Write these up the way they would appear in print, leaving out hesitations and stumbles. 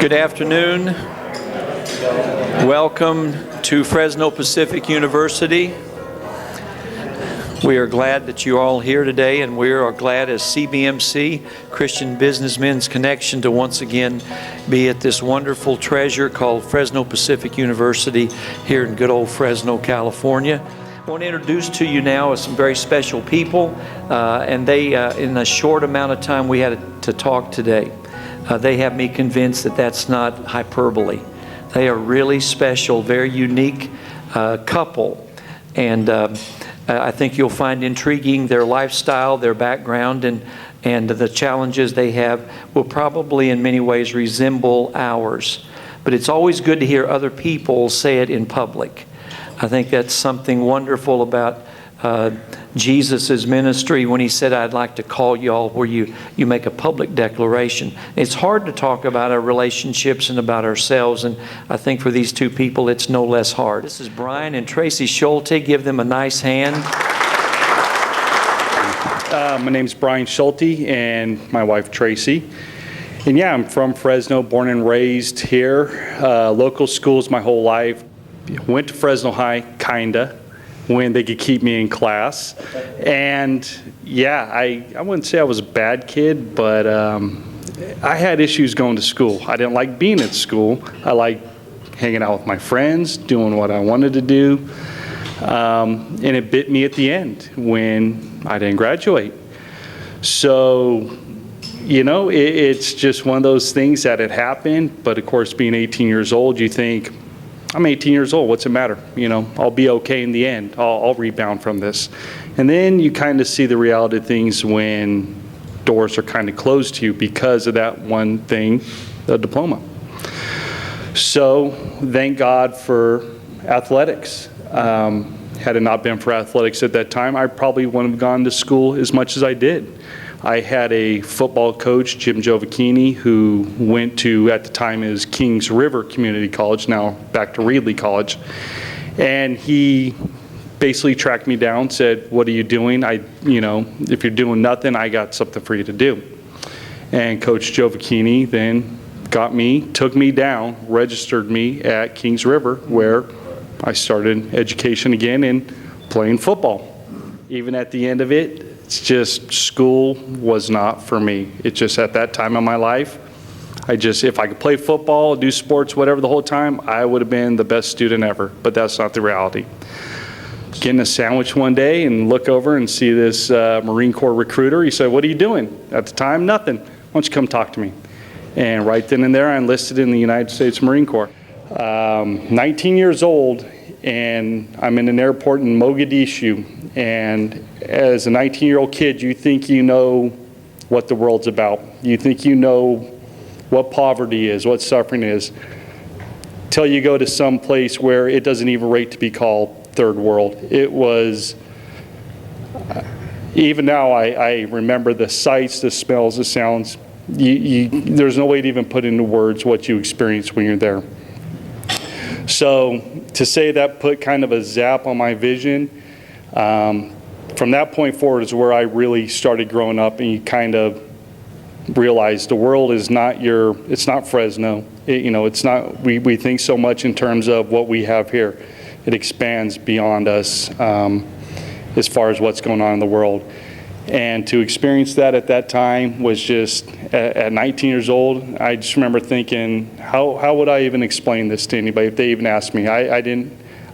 Good afternoon. Welcome to Fresno Pacific University. We are glad that you're all here today, and we are glad as CBMC, Christian Businessmen's Connection, to once again be at this wonderful treasure called Fresno Pacific University here in good old Fresno, California. I want to introduce to you now some very special people, and they, in a short amount of time we had to talk today, they have me convinced that that's not hyperbole. They are really special, very unique couple, and I think you'll find intriguing their lifestyle, their background, and the challenges they have will probably in many ways resemble ours. But it's always good to hear other people say it in public. I think that's something wonderful about Jesus' ministry when he said, I'd like to call you all where you make a public declaration. It's hard to talk about our relationships and about ourselves, and I think for these two people it's no less hard. This is Brian and Tracy Schulte. Give them a nice hand. My name's Brian Schulte and my wife Tracy. And yeah, I'm from Fresno, born and raised here. Local schools my whole life. Went to Fresno High, kinda, when they could keep me in class. And yeah, I wouldn't say I was a bad kid, but I had issues going to school. I didn't like being at school. I liked hanging out with my friends, doing what I wanted to do. And it bit me at the end when I didn't graduate. So, you know, it's just one of those things that had happened. But of course, being 18 years old, you think, I'm 18 years old, what's the matter? You know, I'll be okay in the end. I'll rebound from this. And then you kind of see the reality of things when doors are kind of closed to you because of that one thing, the diploma. So thank God for athletics. Had it not been for athletics at that time, I probably wouldn't have gone to school as much as I did. I had a football coach, Jim Giovacchini, who went to, at the time, it was Kings River Community College, now back to Reedley College. And he basically tracked me down, said, what are you doing? If you're doing nothing, I got something for you to do. And Coach Giovacchini then took me down, registered me at Kings River, where I started education again and playing football. Even at the end of it, it's just school was not for me. It just at that time in my life, if I could play football, do sports, whatever the whole time, I would have been the best student ever. But that's not the reality. Getting a sandwich one day and look over and see this Marine Corps recruiter. He said, what are you doing? At the time, nothing. Why don't you come talk to me? And right then and there, I enlisted in the United States Marine Corps. 19 years old, and I'm in an airport in Mogadishu. And as a 19-year-old kid, you think you know what the world's about. You think you know what poverty is, what suffering is, till you go to some place where it doesn't even rate to be called third world. It was, even now I remember the sights, the smells, the sounds. There's no way to even put into words what you experience when you're there. So to say that put kind of a zap on my vision, from that point forward is where I really started growing up, and you kind of realize the world is not it's not Fresno. It's not, we think so much in terms of what we have here. It expands beyond us as far as what's going on in the world. And to experience that at that time was just, at 19 years old, I just remember thinking, how would I even explain this to anybody if they even asked me? I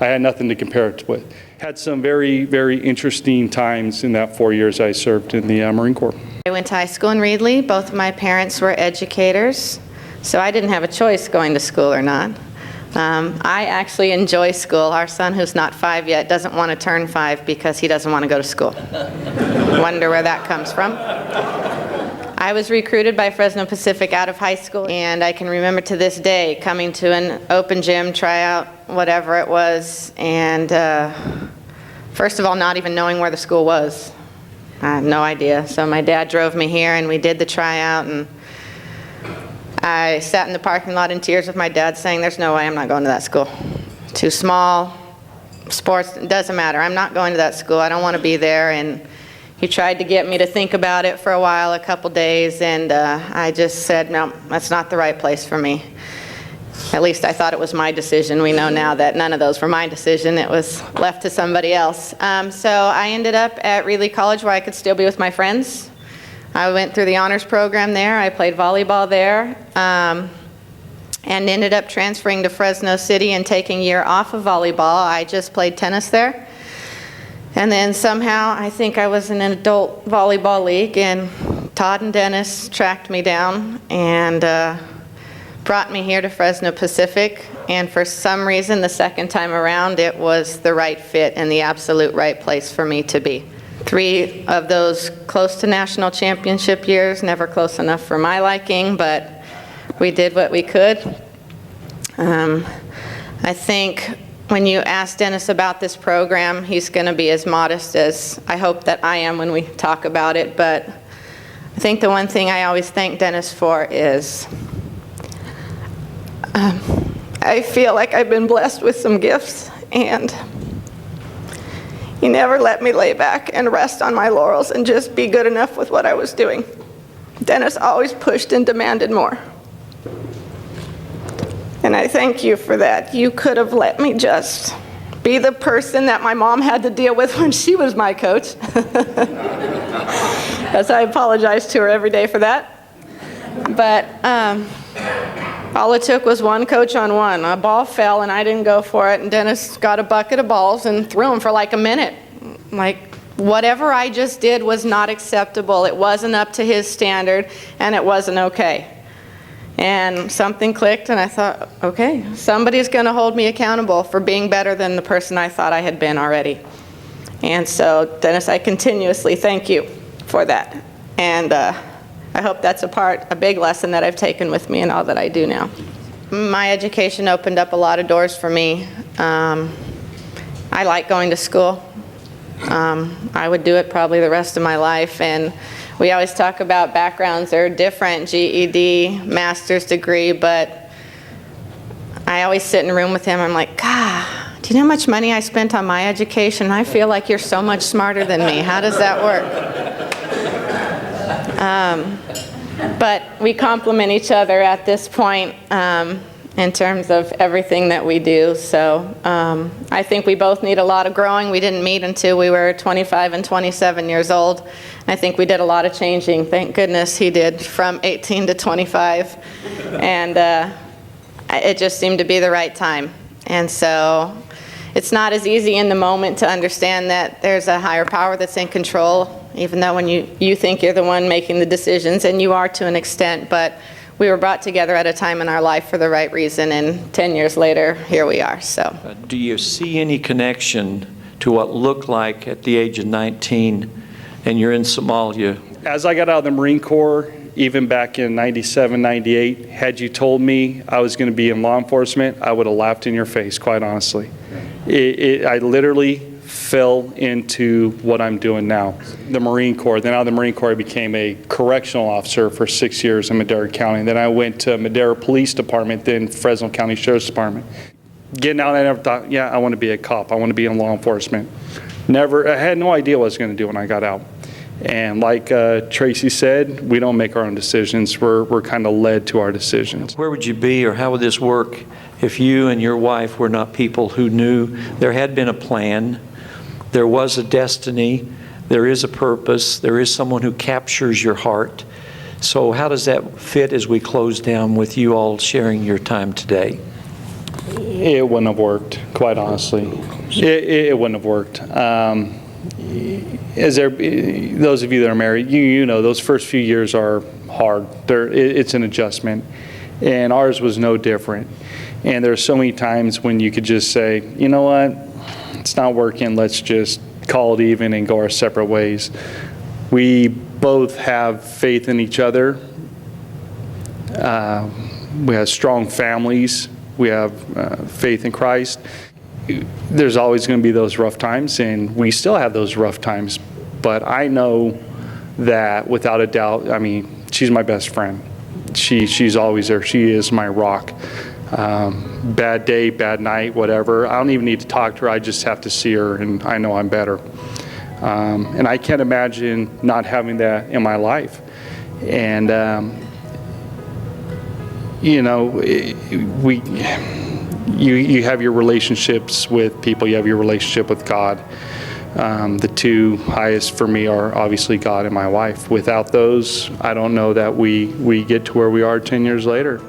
had nothing to compare it with. Had some very, very interesting times in that 4 years I served in the Marine Corps. I went to high school in Reedley. Both of my parents were educators, so I didn't have a choice going to school or not. I actually enjoy school. Our son, who's not 5 yet, doesn't want to turn 5 because he doesn't want to go to school. Wonder where that comes from. I was recruited by Fresno Pacific out of high school, and I can remember to this day coming to an open gym tryout, whatever it was, and first of all, not even knowing where the school was. I had no idea. So my dad drove me here, and we did the tryout, and I sat in the parking lot in tears with my dad saying, there's no way I'm not going to that school. Too small, sports, it doesn't matter. I'm not going to that school. I don't want to be there. And He tried to get me to think about it for a while, a couple days, and I just said, no, that's not the right place for me. At least I thought it was my decision. We know now that none of those were my decision. It was left to somebody else. So I ended up at Reedley College where I could still be with my friends. I went through the honors program there. I played volleyball there, and ended up transferring to Fresno City and taking a year off of volleyball. I just played tennis there. And then somehow, I think I was in an adult volleyball league, and Todd and Dennis tracked me down and brought me here to Fresno Pacific. And for some reason, the second time around, it was the right fit and the absolute right place for me to be. 3 of those close to national championship years, never close enough for my liking, but we did what we could. I think when you ask Dennis about this program, he's going to be as modest as I hope that I am when we talk about it. But I think the one thing I always thank Dennis for is I feel like I've been blessed with some gifts, and he never let me lay back and rest on my laurels and just be good enough with what I was doing. Dennis always pushed and demanded more. And I thank you for that. You could have let me just be the person that my mom had to deal with when she was my coach. As I apologize to her every day for that. But all it took was one coach on one. A ball fell and I didn't go for it, and Dennis got a bucket of balls and threw them for like a minute. Like, whatever I just did was not acceptable. It wasn't up to his standard, and it wasn't okay. And something clicked, and I thought, okay, somebody's going to hold me accountable for being better than the person I thought I had been already. And so, Dennis, I continuously thank you for that. And I hope that's a big lesson that I've taken with me in all that I do now. My education opened up a lot of doors for me. I like going to school. I would do it probably the rest of my life. And we always talk about backgrounds. They're different, GED, master's degree, but I always sit in a room with him. I'm like, God, do you know how much money I spent on my education? I feel like you're so much smarter than me. How does that work? But we complement each other at this point in terms of everything that we do. So I think we both need a lot of growing. We didn't meet until we were 25 and 27 years old. I think we did a lot of changing. Thank goodness he did, from 18 to 25. And it just seemed to be the right time. And so it's not as easy in the moment to understand that there's a higher power that's in control, even though when you think you're the one making the decisions, and you are to an extent. But we were brought together at a time in our life for the right reason, and 10 years later, here we are. So, do you see any connection to what looked like at the age of 19 and you're in Somalia? As I got out of the Marine Corps, even back in 97, 98, had you told me I was going to be in law enforcement, I would have laughed in your face, quite honestly. I literally fell into what I'm doing now. The Marine Corps, then out of the Marine Corps I became a correctional officer for 6 years in Madera County. Then I went to Madera Police Department, then Fresno County Sheriff's Department. Getting out, I never thought, yeah, I want to be a cop. I want to be in law enforcement. I had no idea what I was going to do when I got out. And like Tracy said, we don't make our own decisions. We're kind of led to our decisions. Where would you be, or how would this work if you and your wife were not people who knew there had been a plan, there was a destiny, there is a purpose, there is someone who captures your heart? So how does that fit as we close down with you all sharing your time today? It wouldn't have worked, quite honestly. It wouldn't have worked. Those of you that are married, you know those first few years are hard. It's an adjustment, and ours was no different. And there are so many times when you could just say, you know what, it's not working, let's just call it even and go our separate ways. We both have faith in each other. We have strong families. We have faith in Christ. There's always going to be those rough times, and we still have those rough times. But I know that without a doubt, I mean, she's my best friend. She's always there. She is my rock. Bad day, bad night, whatever. I don't even need to talk to her. I just have to see her, and I know I'm better. And I can't imagine not having that in my life. And, you have your relationships with people, you have your relationship with God. The two highest for me are obviously God and my wife. Without those, I don't know that we get to where we are 10 years later.